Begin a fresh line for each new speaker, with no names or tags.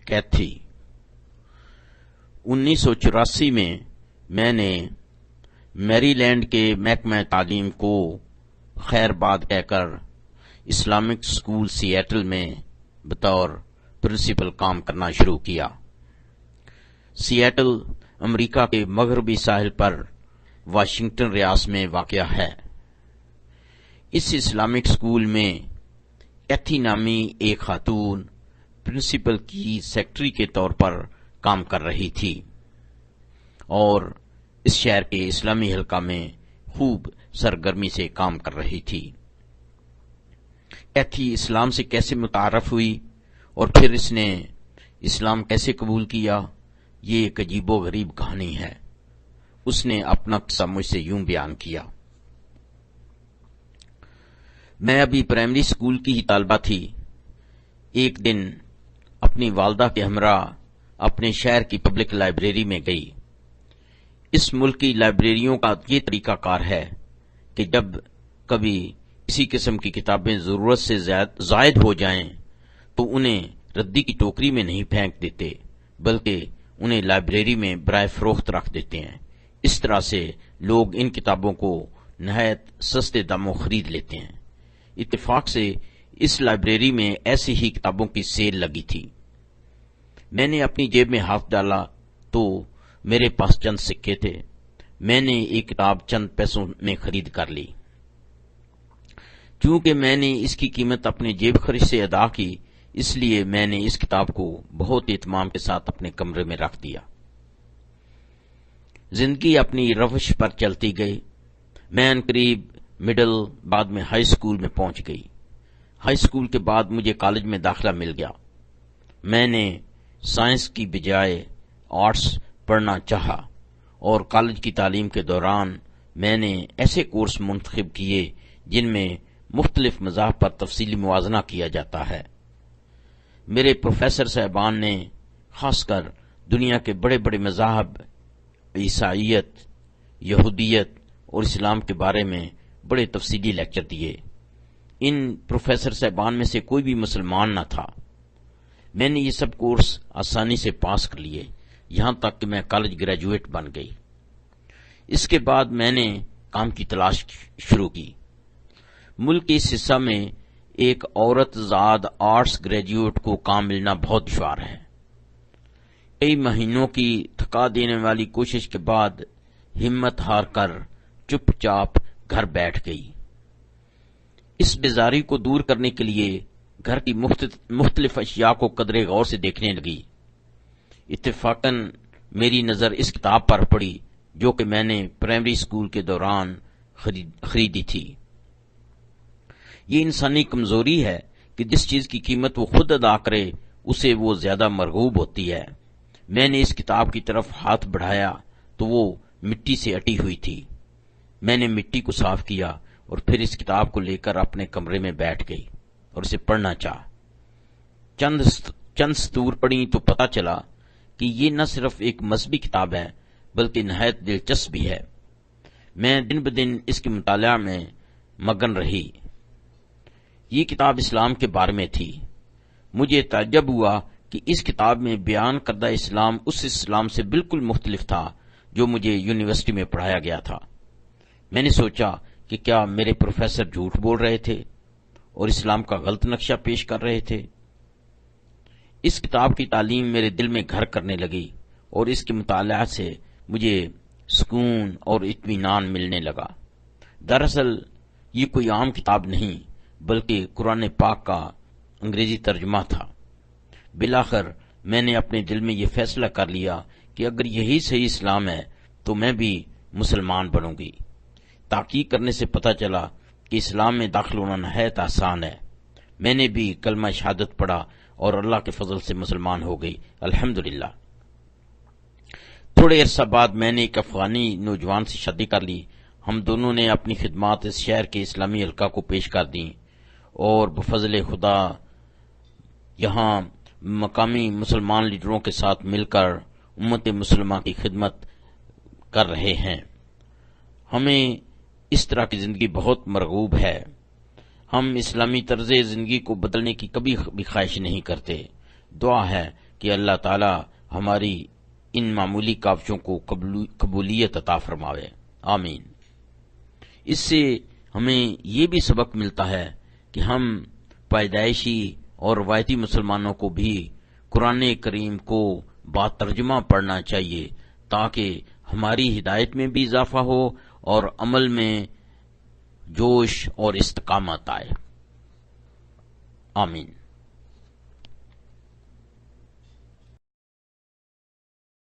کیتھی 1984 میں نے میری لینڈ کے محکمہ تعلیم کو خیر باد کہہ کر اسلامک اسکول سیئٹل میں بطور پرنسپل کام کرنا شروع کیا۔ سیئٹل امریکہ کے مغربی ساحل پر واشنگٹن ریاست میں واقع ہے۔ اس اسلامک اسکول میں کیتھی نامی ایک خاتون پرنسپل کی سیکرٹری کے طور پر کام کر رہی تھی اور اس شہر کے اسلامی حلقہ میں خوب سرگرمی سے کام کر رہی تھی۔ کیتھی اسلام سے کیسے متعارف ہوئی اور پھر اس نے اسلام کیسے قبول کیا، یہ ایک عجیب و غریب کہانی ہے۔ اس نے اپنا قصہ مجھ سے یوں بیان کیا۔ میں ابھی پرائمری اسکول کی ہی طالبہ تھی۔ ایک دن اپنی والدہ کے ہمراہ اپنے شہر کی پبلک لائبریری میں گئی۔ اس ملک کی لائبریریوں کا یہ طریقہ کار ہے کہ جب کبھی کسی قسم کی کتابیں ضرورت سے زائد ہو جائیں تو انہیں ردی کی ٹوکری میں نہیں پھینک دیتے بلکہ انہیں لائبریری میں برائے فروخت رکھ دیتے ہیں۔ اس طرح سے لوگ ان کتابوں کو نہایت سستے داموں خرید لیتے ہیں۔ اتفاق سے اس لائبریری میں ایسی ہی کتابوں کی سیل لگی تھی۔ میں نے اپنی جیب میں ہاتھ ڈالا تو میرے پاس چند سکے تھے۔ میں نے ایک کتاب چند پیسوں میں خرید کر لی۔ چونکہ میں نے اس کی قیمت اپنے جیب خرچ سے ادا کی، اس لیے میں نے اس کتاب کو بہت اہتمام کے ساتھ اپنے کمرے میں رکھ دیا۔ زندگی اپنی روش پر چلتی گئی۔ میں عنقریب مڈل بعد میں ہائی اسکول میں پہنچ گئی۔ ہائی اسکول کے بعد مجھے کالج میں داخلہ مل گیا۔ میں نے سائنس کی بجائے آرٹس پڑھنا چاہا اور کالج کی تعلیم کے دوران میں نے ایسے کورس منتخب کیے جن میں مختلف مذاہب پر تفصیلی موازنہ کیا جاتا ہے۔ میرے پروفیسر صاحبان نے خاص کر دنیا کے بڑے بڑے مذاہب عیسائیت، یہودیت اور اسلام کے بارے میں بڑے تفصیلی لیکچر دیے۔ ان پروفیسر صاحبان میں سے کوئی بھی مسلمان نہ تھا۔ میں نے یہ سب کورس آسانی سے پاس کر لیے، یہاں تک کہ میں کالج گریجویٹ بن گئی۔ اس کے بعد میں نے کام کی تلاش شروع کی۔ ملک کے اس حصہ میں ایک عورت زاد آرٹس گریجویٹ کو کام ملنا بہت دشوار ہے۔ کئی مہینوں کی تھکا دینے والی کوشش کے بعد ہمت ہار کر چپ چاپ گھر بیٹھ گئی۔ اس بیزاری کو دور کرنے کے لیے گھر کی مختلف اشیاء کو قدرے غور سے دیکھنے لگی۔ اتفاقاً میری نظر اس کتاب پر پڑی جو کہ میں نے پرائمری اسکول کے دوران خریدی تھی۔ یہ انسانی کمزوری ہے کہ جس چیز کی قیمت وہ خود ادا کرے اسے وہ زیادہ مرغوب ہوتی ہے۔ میں نے اس کتاب کی طرف ہاتھ بڑھایا تو وہ مٹی سے اٹی ہوئی تھی۔ میں نے مٹی کو صاف کیا اور پھر اس کتاب کو لے کر اپنے کمرے میں بیٹھ گئی اور اسے پڑھنا چاہا۔ چند سطور پڑھی تو پتہ چلا کہ یہ نہ صرف ایک مذہبی کتاب ہے بلکہ نہایت دلچسپ بھی ہے۔ میں دن بدن اس کے مطالعہ میں مگن رہی۔ یہ کتاب اسلام کے بارے میں تھی۔ مجھے تعجب ہوا کہ اس کتاب میں بیان کردہ اسلام اس اسلام سے بالکل مختلف تھا جو مجھے یونیورسٹی میں پڑھایا گیا تھا۔ میں نے سوچا کہ کیا میرے پروفیسر جھوٹ بول رہے تھے اور اسلام کا غلط نقشہ پیش کر رہے تھے؟ اس کتاب کی تعلیم میرے دل میں گھر کرنے لگی اور اس کے مطالعہ سے مجھے سکون اور اطمینان ملنے لگا۔ دراصل یہ کوئی عام کتاب نہیں بلکہ قرآن پاک کا انگریزی ترجمہ تھا۔ بالآخر میں نے اپنے دل میں یہ فیصلہ کر لیا کہ اگر یہی صحیح اسلام ہے تو میں بھی مسلمان بنوں گی۔ تحقیق کرنے سے پتہ چلا کہ اسلام میں داخل ہونا نہایت آسان ہے۔ میں نے بھی کلمہ شہادت پڑھا اور اللہ کے فضل سے مسلمان ہو گئی، الحمدللہ۔ تھوڑے عرصہ بعد میں نے ایک افغانی نوجوان سے شادی کر لی۔ ہم دونوں نے اپنی خدمات اس شہر کے اسلامی حلقہ کو پیش کر دیں اور بفضل خدا یہاں مقامی مسلمان لیڈروں کے ساتھ مل کر امت مسلمہ کی خدمت کر رہے ہیں۔ ہمیں اس طرح کی زندگی بہت مرغوب ہے۔ ہم اسلامی طرز زندگی کو بدلنے کی کبھی بھی خواہش نہیں کرتے۔ دعا ہے کہ اللہ تعالی ہماری ان معمولی کاوشوں کو قبولیت عطا فرماوے، آمین۔ اس سے ہمیں یہ بھی سبق ملتا ہے کہ ہم پیدائشی اور روایتی مسلمانوں کو بھی قرآن کریم کو باترجمہ پڑھنا چاہیے، تاکہ ہماری ہدایت میں بھی اضافہ ہو اور عمل میں جوش اور استقامت آئے، آمین۔